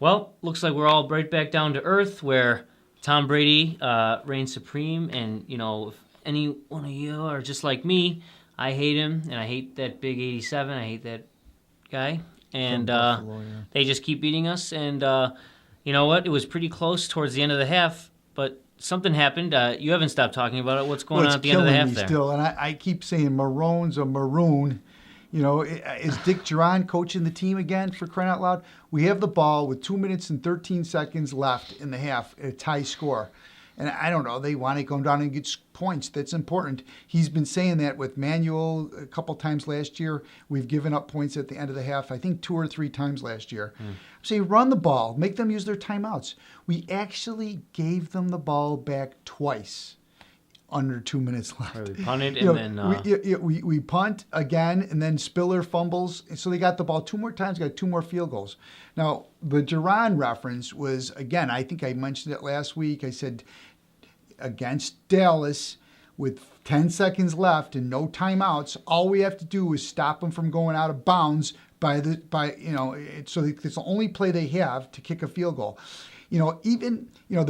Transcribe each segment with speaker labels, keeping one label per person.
Speaker 1: Well, looks like we're all right back down to earth where Tom Brady reigns supreme. And, if any one of you are just like me, I hate him, and I hate that big 87. I hate that guy. And
Speaker 2: Buffalo, yeah.
Speaker 1: they just keep beating us. And you know what? It was pretty close towards the end of the half, but something happened. You haven't stopped talking about it. What's going on at the end of the half there?
Speaker 2: Still, and I keep saying Maroon's a maroon. Is Dick Duran coaching the team again, for crying out loud? We have the ball with 2 minutes and 13 seconds left in the half, a tie score. And I don't know, they want to come down and get points. That's important. He's been saying that with Manuel a couple times last year. We've given up points at the end of the half, I think 2 or 3 times last year. So run the ball, make them use their timeouts. We actually gave them the ball back twice. Under 2 minutes left.
Speaker 1: Right, we punted and then...
Speaker 2: We punt again, and then Spiller fumbles. So they got the ball 2 more times, got 2 more field goals. Now, the Duran reference was, again, I think I mentioned it last week. I said, against Dallas, with 10 seconds left and no timeouts, all we have to do is stop them from going out of bounds so it's the only play they have to kick a field goal. There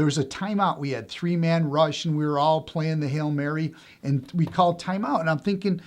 Speaker 2: was a timeout. We had 3-man rush, and we were all playing the Hail Mary, and we called timeout. And I'm thinking,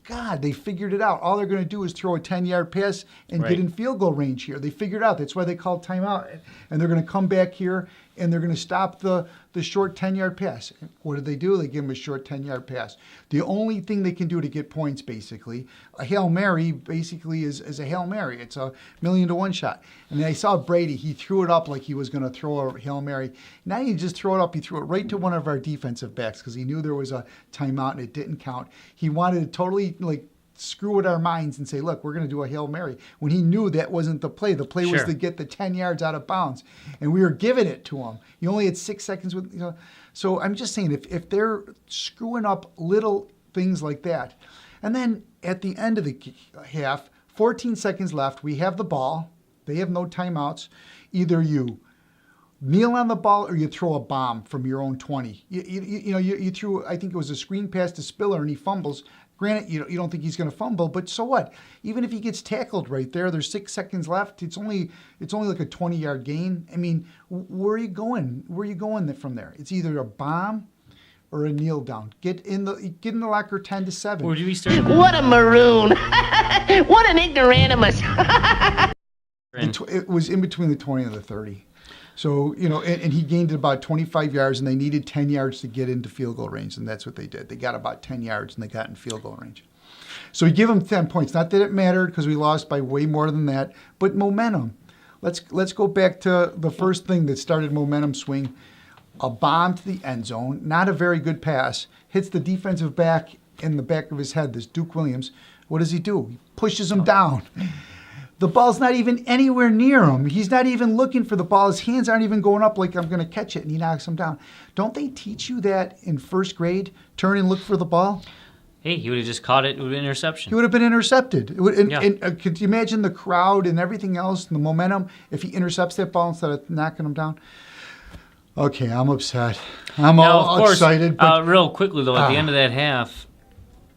Speaker 2: God, they figured it out. All they're going to do is throw a 10-yard pass and get in field goal range here. They figured it out. That's why they called timeout. And they're going to come back here, and they're going to stop the short 10-yard pass. What did they do? They give them a short 10-yard pass. The only thing they can do to get points, basically, a Hail Mary basically is a Hail Mary. It's a 1,000,000-to-1 shot. And then I saw Brady. He threw it up like he was going to throw a Hail Mary. Now he just throw it up. He threw it right to one of our defensive backs because he knew there was a timeout and it didn't count. He wanted to totally screw with our minds and say, look, we're going to do a Hail Mary, when he knew that wasn't the play. The play was to get the 10 yards out of bounds, and we were giving it to him. He only had 6 seconds with, So I'm just saying, if they're screwing up little things like that, and then at the end of the half, 14 seconds left, we have the ball. They have no timeouts. Either you kneel on the ball or you throw a bomb from your own 20. You threw, I think it was a screen pass to Spiller, and he fumbles. Granted, you don't think he's going to fumble, but so what? Even if he gets tackled right there, there's 6 seconds left. It's only like a 20-yard gain. I mean, where are you going? Where are you going from there? It's either a bomb or a kneel down. Get in the locker 10-7.
Speaker 1: Where do we start?
Speaker 3: What a maroon! What an ignoramus!
Speaker 2: It was in between the 20 and the 30. So, and he gained about 25 yards, and they needed 10 yards to get into field goal range, and that's what they did. They got about 10 yards, and they got in field goal range. So we give them 10 points. Not that it mattered because we lost by way more than that, but momentum. Let's go back to the first thing that started momentum swing. A bomb to the end zone, not a very good pass, hits the defensive back in the back of his head, this Duke Williams. What does he do? He pushes him down. The ball's not even anywhere near him. He's not even looking for the ball. His hands aren't even going up like I'm going to catch it, and he knocks him down. Don't they teach you that in first grade? Turn and look for the ball?
Speaker 1: Hey, he would have just caught it. It would have been interception.
Speaker 2: He would have been intercepted. Could you imagine the crowd and everything else and the momentum if he intercepts that ball instead of knocking him down? Okay, I'm upset. I'm all excited. But,
Speaker 1: real quickly, though, at the end of that half,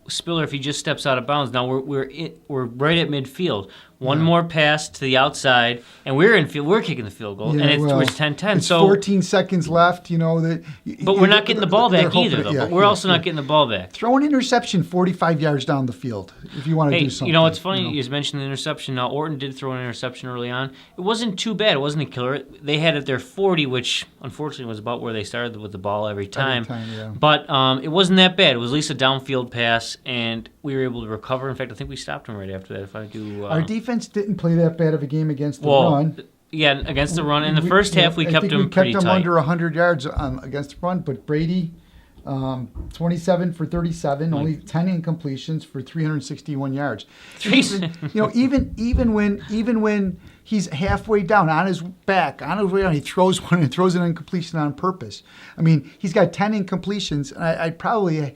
Speaker 1: Spiller, if he just steps out of bounds, now we're right at midfield. One more pass to the outside, and we're in field. We're kicking the field goal, and it's 10-10.
Speaker 2: It's 14 seconds left.
Speaker 1: But we're not getting the ball back either, though. But we're also not getting the ball back.
Speaker 2: Throw an interception 45 yards down the field if you want to do something.
Speaker 1: It's funny. You mentioned the interception. Now Orton did throw an interception early on. It wasn't too bad. It wasn't a killer. They had it their 40, which unfortunately was about where they started with the ball every time. But it wasn't that bad. It was at least a downfield pass, and we were able to recover. In fact, I think we stopped him right after that. If I do,
Speaker 2: our defense didn't play that bad of a game against the run.
Speaker 1: Yeah, against the run. In the first half, we kept them pretty tight.
Speaker 2: We kept them under 100 yards against the run, but Brady, 27 for 37, only 10 incompletions for 361 yards. Even when he's halfway down on his back, on his way down, he throws one and throws an incompletion on purpose. I mean, he's got 10 incompletions, and I'd probably,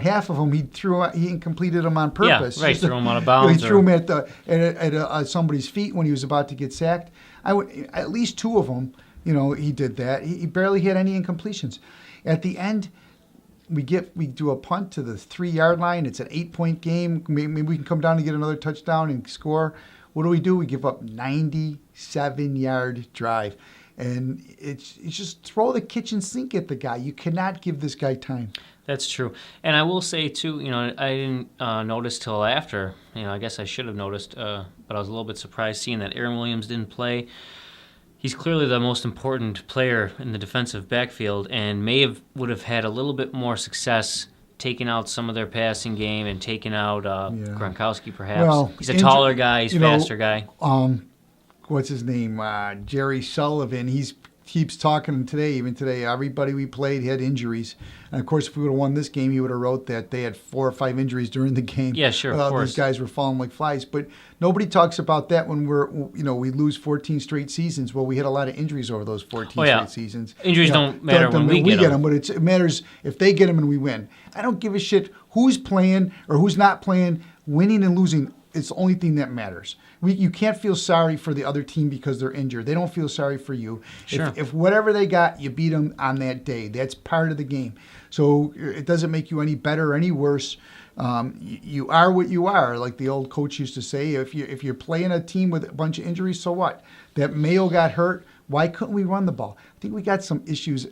Speaker 2: half of them he incompleted them on purpose.
Speaker 1: Yeah, right. Threw them out of bounds.
Speaker 2: He threw them at somebody's feet when he was about to get sacked. At least 2 of them, he did that. He barely had any incompletions. At the end, we do a punt to the 3-yard line. It's an 8-point game. Maybe we can come down and get another touchdown and score. What do? We give up 97-yard drive. And it's just throw the kitchen sink at the guy. You cannot give this guy time.
Speaker 1: That's true. And I will say, too, I didn't notice till after. I guess I should have noticed, but I was a little bit surprised seeing that Aaron Williams didn't play. He's clearly the most important player in the defensive backfield and would have had a little bit more success taking out some of their passing game and taking out Gronkowski, perhaps. Well, he's a taller guy. He's a faster guy.
Speaker 2: What's his name? Jerry Sullivan. He keeps talking today. Everybody we played had injuries. And, of course, if we would have won this game, he would have wrote that they had 4 or 5 injuries during the game.
Speaker 1: Yeah, sure, of course.
Speaker 2: These guys were falling like flies. But nobody talks about that when we lose 14 straight seasons. Well, we had a lot of injuries over those 14 straight seasons.
Speaker 1: Injuries don't matter when we get them.
Speaker 2: But it matters if they get them and we win. I don't give a shit who's playing or who's not playing. Winning and losing, it's the only thing that matters. You can't feel sorry for the other team because they're injured. They don't feel sorry for you.
Speaker 1: Sure.
Speaker 2: If whatever they got, you beat them on that day. That's part of the game. So it doesn't make you any better or any worse. You are what you are, like the old coach used to say. If you're playing a team with a bunch of injuries, so what? That Mayo got hurt. Why couldn't we run the ball? I think we got some issues.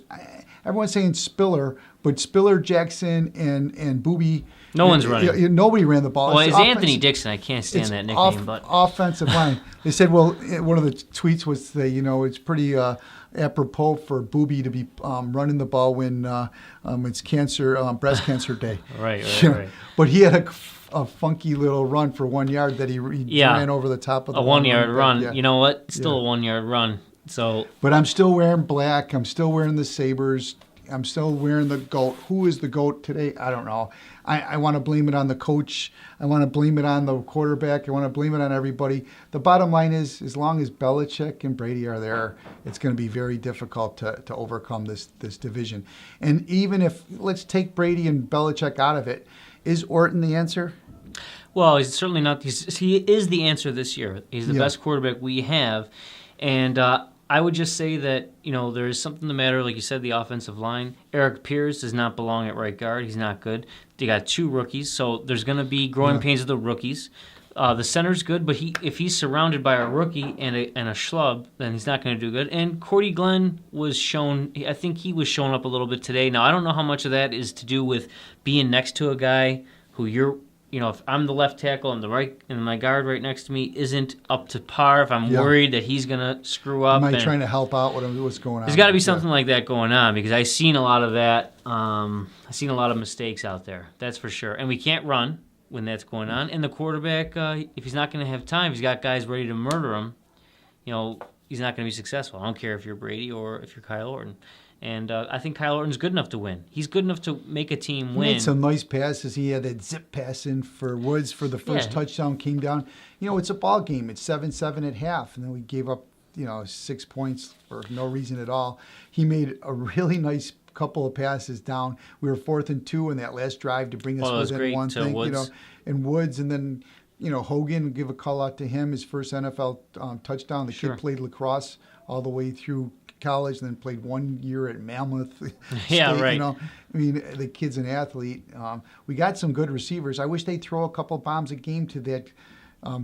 Speaker 2: Everyone's saying Spiller, but Spiller, Jackson, and Booby.
Speaker 1: No one's running.
Speaker 2: Nobody ran the ball.
Speaker 1: Well, it's Anthony Dixon. I can't stand that nickname. But
Speaker 2: offensive line. They said, well, one of the tweets was, it's pretty apropos for Booby to be running the ball when it's breast cancer day.
Speaker 1: Right.
Speaker 2: But he had a funky little run for 1 yard that he ran over the top of the
Speaker 1: 1 yard run. Yeah. You know what? Still a 1 yard run. So.
Speaker 2: But I'm still wearing black. I'm still wearing the Sabres. I'm still wearing the GOAT. Who is the GOAT today? I don't know. I want to blame it on the coach. I want to blame it on the quarterback. I want to blame it on everybody. The bottom line is, as long as Belichick and Brady are there, it's going to be very difficult to overcome this division. And even if, let's take Brady and Belichick out of it, is Orton the answer?
Speaker 1: Well, he's certainly not. He is the answer this year. He's the best quarterback we have. And I would just say that, there is something the matter, like you said, the offensive line. Eric Pierce does not belong at right guard. He's not good. They got 2 rookies, so there's going to be growing pains with the rookies. The center's good, but if he's surrounded by a rookie and a schlub, then he's not going to do good. And Cordy Glenn I think he was shown up a little bit today. Now, I don't know how much of that is to do with being next to a guy who if I'm the left tackle and my guard right next to me isn't up to par, if I'm worried that he's going to screw up.
Speaker 2: Am I trying to help out what's going on?
Speaker 1: There's got to be something like that going on because I've seen a lot of that. I've seen a lot of mistakes out there, that's for sure. And we can't run when that's going on. And the quarterback, if he's not going to have time, he's got guys ready to murder him, he's not going to be successful. I don't care if you're Brady or if you're Kyle Orton. And I think Kyle Orton's good enough to win. He's good enough to make a team win.
Speaker 2: He made some nice passes. He had that zip pass in for Woods for the first touchdown, came down. It's a ball game. It's 7-7 at half, and then we gave up, 6 points for no reason at all. He made a really nice couple of passes down. We were 4th and 2 in that last drive to bring us within one thing.
Speaker 1: Woods.
Speaker 2: And Woods, and then Hogan, give a call out to him, his first NFL touchdown. The kid played lacrosse all the way through college and then played 1 year at Mammoth
Speaker 1: yeah,
Speaker 2: State,
Speaker 1: right.
Speaker 2: The kid's an athlete. We got some good receivers. I wish they'd throw a couple bombs a game to that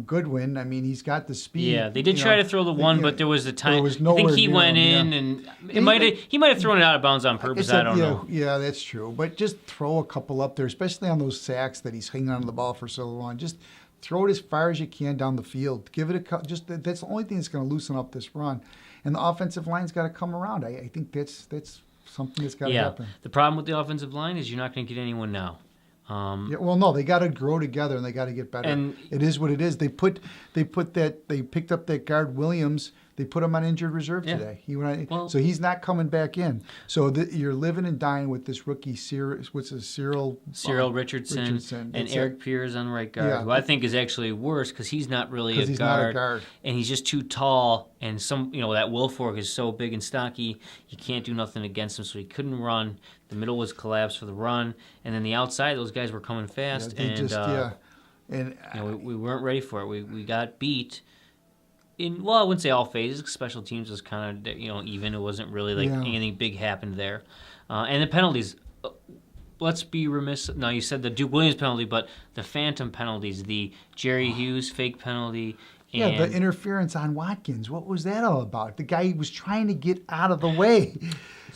Speaker 2: Goodwin. He's got the speed.
Speaker 1: Yeah, they did try to throw the one, but there was a time.
Speaker 2: Was
Speaker 1: I think he went in, and he might have thrown it out of bounds on purpose. I don't know.
Speaker 2: Yeah, that's true. But just throw a couple up there, especially on those sacks that he's hanging onto the ball for so long. Just throw it as far as you can down the field. Give it that's the only thing that's going to loosen up this run. And the offensive line's got to come around. I think that's something that's got to happen.
Speaker 1: The problem with the offensive line is you're not going to get anyone now.
Speaker 2: No, they got to grow together and they got to get better. And it is what it is. They picked up that guard Williams. They put him on injured reserve today. So he's not coming back in. So you're living and dying with this rookie Cyril
Speaker 1: Richardson and Eric Pierce on right guard, who I think is actually worse because he's not really a guard.
Speaker 2: Not a guard,
Speaker 1: and he's just too tall. And that Wilfork is so big and stocky, you can't do nothing against him. So he couldn't run. The middle was collapsed for the run, and then the outside, those guys were coming fast. We weren't ready for it. We got beat. I wouldn't say all phases. Special teams was kind of even. It wasn't really anything big happened there, and the penalties. let's be remiss. No, you said the Duke Williams penalty, but the phantom penalties, the Jerry Hughes fake penalty.
Speaker 2: Yeah, the interference on Watkins. What was that all about? The guy was trying to get out of the way.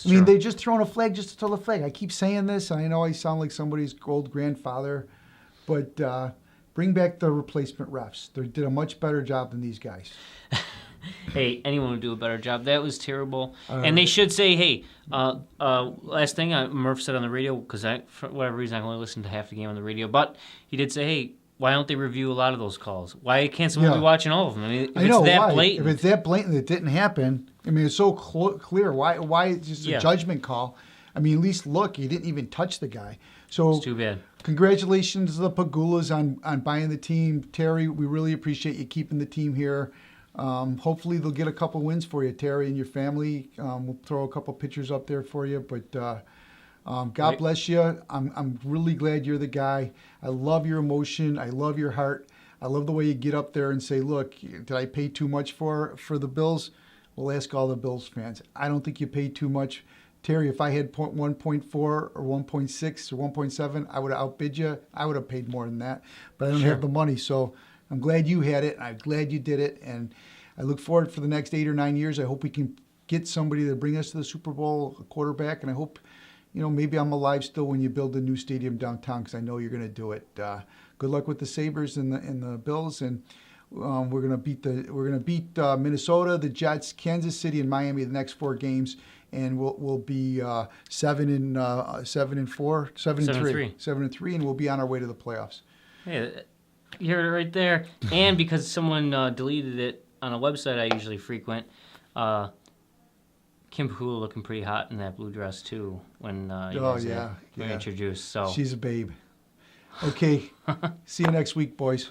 Speaker 2: I mean, they're just throwing a flag just to throw the flag. I keep saying this, and I know I sound like somebody's old grandfather, but bring back the replacement refs. They did a much better job than these guys.
Speaker 1: Hey, anyone would do a better job. That was terrible. And they should say, hey, last thing Murph said on the radio, because for whatever reason I only listened to half the game on the radio, but he did say, hey, why don't they review a lot of those calls? Why can't someone be watching all of them? I mean, if it's that blatant.
Speaker 2: If it's that blatant, it didn't happen. I mean, it's so clear. Why it's just a judgment call? I mean, at least look, he didn't even touch the guy. So
Speaker 1: it's too bad.
Speaker 2: Congratulations to the Pagulas on buying the team. Terry, we really appreciate you keeping the team here. Hopefully they'll get a couple wins for you, Terry, and your family. We'll throw a couple pictures up there for you. But God bless you. I'm really glad you're the guy. I love your emotion. I love your heart. I love the way you get up there and say, look, did I pay too much for the Bills? We'll ask all the Bills fans. I don't think you paid too much. Terry, if I had 1.4 or 1.6 or 1.7, I would have outbid you. I would have paid more than that. But I don't have the money. So I'm glad you had it. I'm glad you did it. And I look forward for the next 8 or 9 years. I hope we can get somebody to bring us to the Super Bowl, a quarterback. And I hope, maybe I'm alive still when you build a new stadium downtown, because I know you're going to do it. Good luck with the Sabres and the Bills. And we're going to beat Minnesota, the Jets, Kansas City, and Miami the next 4 games. And we'll be 7-4, 7-3, and we'll be on our way to the playoffs.
Speaker 1: Hey, you heard it right there. And because someone deleted it on a website I usually frequent, Kim Pahula looking pretty hot in that blue dress too when introduced. So
Speaker 2: she's a babe. Okay, see you next week, boys.